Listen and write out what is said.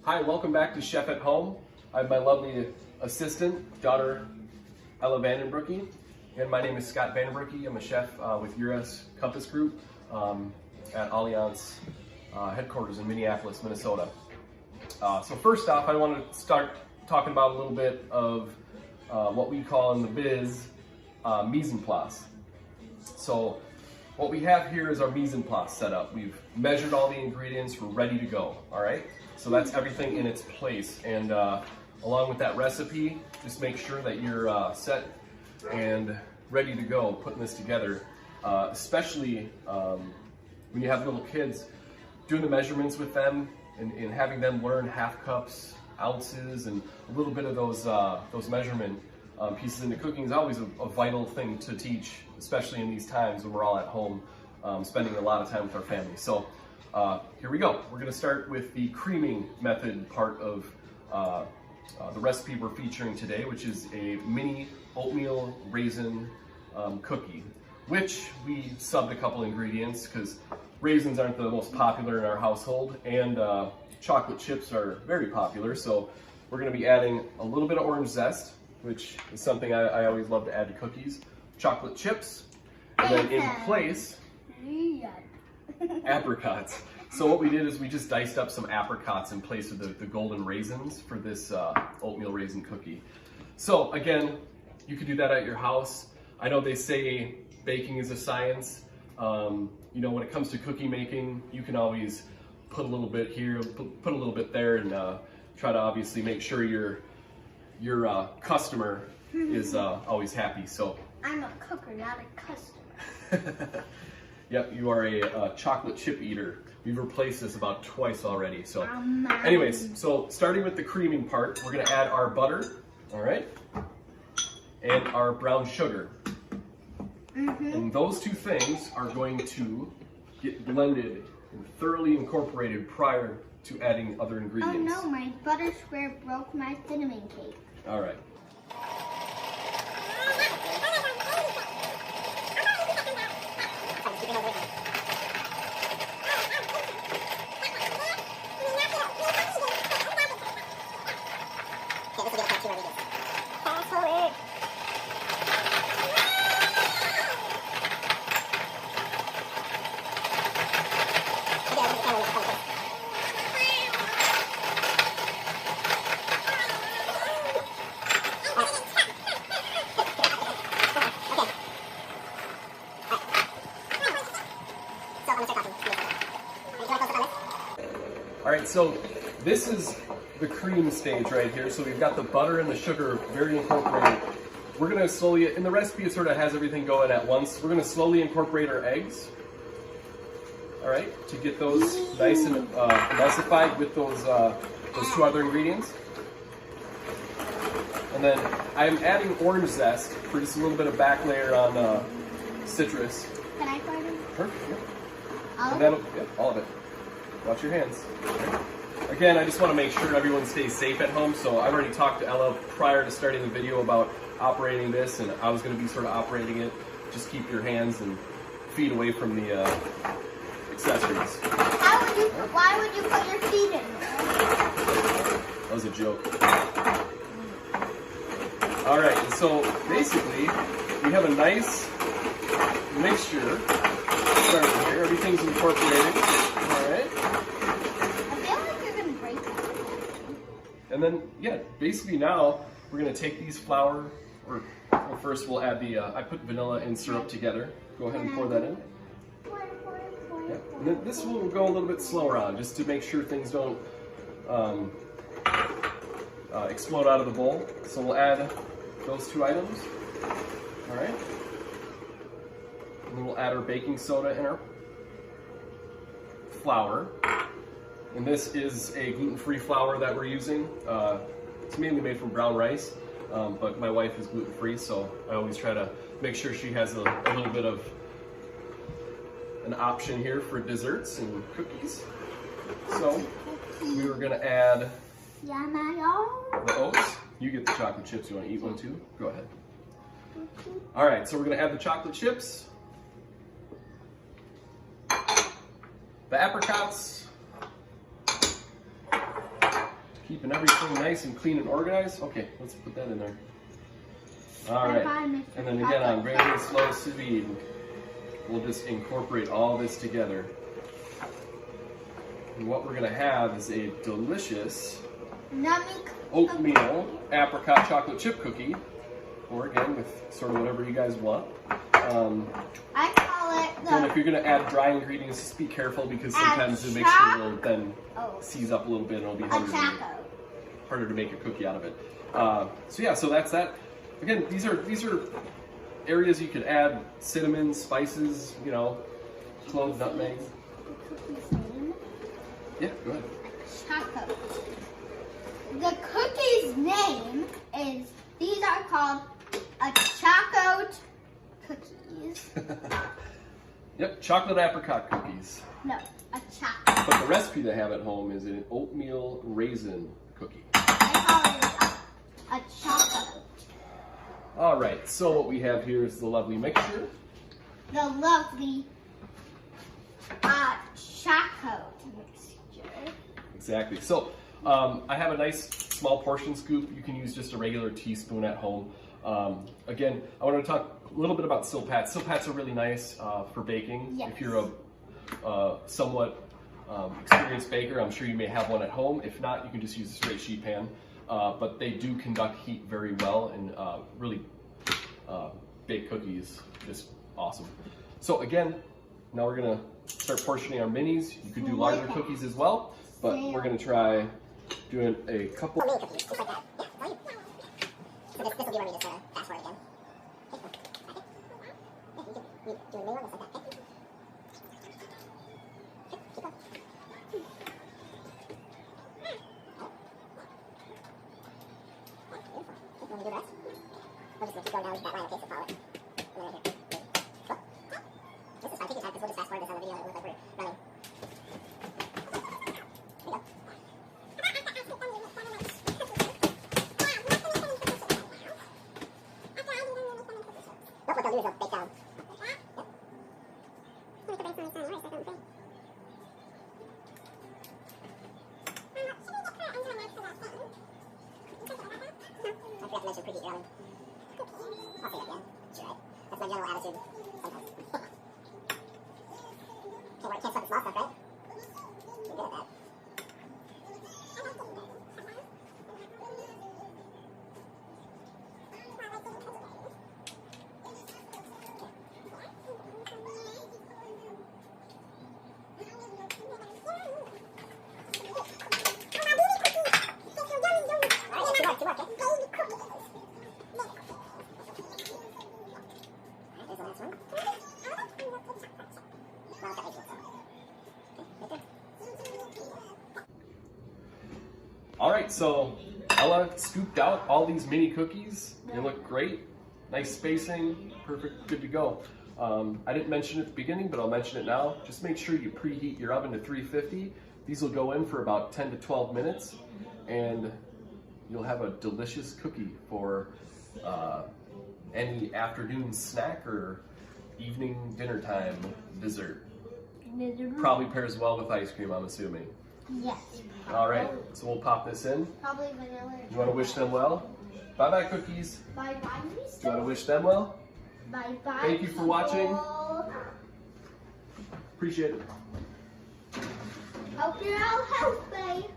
Hi, welcome back to Chef at Home. I have my lovely assistant, daughter Ella Vandenbroecke, and my name is Scott Vandenbroecke. I'm a chef with US Compass Group at Allianz headquarters in Minneapolis, Minnesota. So first off, I want to start talking about a little bit of what we call in the biz mise en place. So what we have here is our mise en place setup. We've measured all the ingredients, we're ready to go, all right? So that's everything in its place. And along with that recipe, just make sure that you're set and ready to go putting this together, especially when you have little kids, doing the measurements with them and having them learn half cups, ounces, and a little bit of those measurement pieces into cooking is always a vital thing to teach, especially in these times when we're all at home spending a lot of time with our family. So here we go. We're going to start with the creaming method part of the recipe we're featuring today, which is a mini oatmeal raisin cookie, which we subbed a couple ingredients because raisins aren't the most popular in our household, and chocolate chips are very popular. So we're going to be adding a little bit of orange zest, which is something I always love to add to cookies, chocolate chips, and then in place, apricots. So what we did is we just diced up some apricots in place of the golden raisins for this oatmeal raisin cookie. So again, you could do that at your house. I know they say baking is a science. You know, when it comes to cookie making, you can always put a little bit here, put a little bit there, and try to obviously make sure your customer is always happy. So I'm a cooker, not a customer. Yep, you are a chocolate chip eater. We've replaced this about twice already. So anyways, so starting with the creaming part, we're gonna add our butter, all right, and our brown sugar. And those two things are going to get blended and thoroughly incorporated prior to adding other ingredients. Oh no, my butter square broke my cinnamon cake. All right. All right, so this is the cream stage right here. So we've got the butter and the sugar very incorporated. We're gonna slowly, in the recipe it sort of has everything going at once. We're gonna slowly incorporate our eggs, all right, to get those nice and emulsified with those two other ingredients. And then I'm adding orange zest for just a little bit of back layer on citrus. Can I try them? Sure, yeah. All And of that'll, yeah, all of it. Watch your hands. Okay. Again, I just want to make sure everyone stays safe at home. So I've already talked to Ella prior to starting the video about operating this, and I was going to be sort of operating it. Just keep your hands and feet away from the accessories. Why would you put your feet in there? That was a joke. All right, and so basically we have a nice mixture starting here. Everything's incorporated. All right. I feel like you're gonna break that. And then, yeah, basically now we're gonna take these flour, or well, first we'll add the, I put vanilla and syrup together. Go ahead and pour that in. Yeah. And then this will go a little bit slower on, just to make sure things don't explode out of the bowl. So we'll add those two items, all right? And then we'll add our baking soda and our flour. And this is a gluten-free flour that we're using. It's mainly made from brown rice, but my wife is gluten-free, so I always try to make sure she has a little bit of an option here for desserts and cookies. So we were gonna add the oats. You get the chocolate chips. You wanna eat one too? Go ahead. All right, so we're gonna add the chocolate chips, the apricots, Keeping everything nice and clean and organized. Okay, let's put that in there. All right, and then again on very slow speed, we'll just incorporate all this together. And what we're gonna have is a delicious oatmeal apricot chocolate chip cookie, or again with sort of whatever you guys want. I call it And if you're gonna add dry ingredients, just be careful because sometimes the mixture will then seize up a little bit and it'll be harder to make a cookie out of it. So yeah, so that's that. Again, these are areas you could add cinnamon, spices, you know, clove, nutmeg. Yeah, go ahead. Choco. The cookie's name is, these are called a choco cookies. Yep, chocolate apricot cookies. No, a chocolate. But the recipe they have at home is an oatmeal raisin cookie. I call it a chocolate. All right, so what we have here is the lovely mixture. The lovely choco mixture. Exactly. So I have a nice small portion scoop. You can use just a regular teaspoon at home. Again, I want to talk a little bit about silpats. Silpats are really nice for baking. Yes. If you're a somewhat experienced baker, I'm sure you may have one at home. If not, you can just use a straight sheet pan. But they do conduct heat very well and really bake cookies just awesome. So again, now we're gonna start portioning our minis. You could do larger cookies as well, but we're gonna try doing a couple. Mini cookies, just like that. Yeah, so this will be where we just sort of fast forward again. You do a mini one just like that. Okay, keep going. Beautiful. When we do the rest, we'll just keep going down that line, okay, so follow it. And then right here. Cool. This is fine, take your time, because we'll just fast forward this on the video, it will look like we're running. Here we go. Nope, what they'll do is they'll bake down. I forgot to mention preheat your oven. I'll say that again. That's right. That's my general attitude sometimes. Can't stop the small stuff, right? You're good at that. All right, so Ella scooped out all these mini cookies. They look great. Nice spacing, perfect, good to go. I didn't mention it at the beginning, but I'll mention it now. Just make sure you preheat your oven to 350. These will go in for about 10 to 12 minutes, and you'll have a delicious cookie for any afternoon snack or evening dinner time dessert. Probably pairs well with ice cream, I'm assuming. Yes. All right, so we'll pop this in. Probably vanilla. You want to wish them well? Bye-bye, cookies. Bye-bye. Do you want to wish them well? Bye-bye. Thank you for watching. Appreciate it. Hope you're all healthy.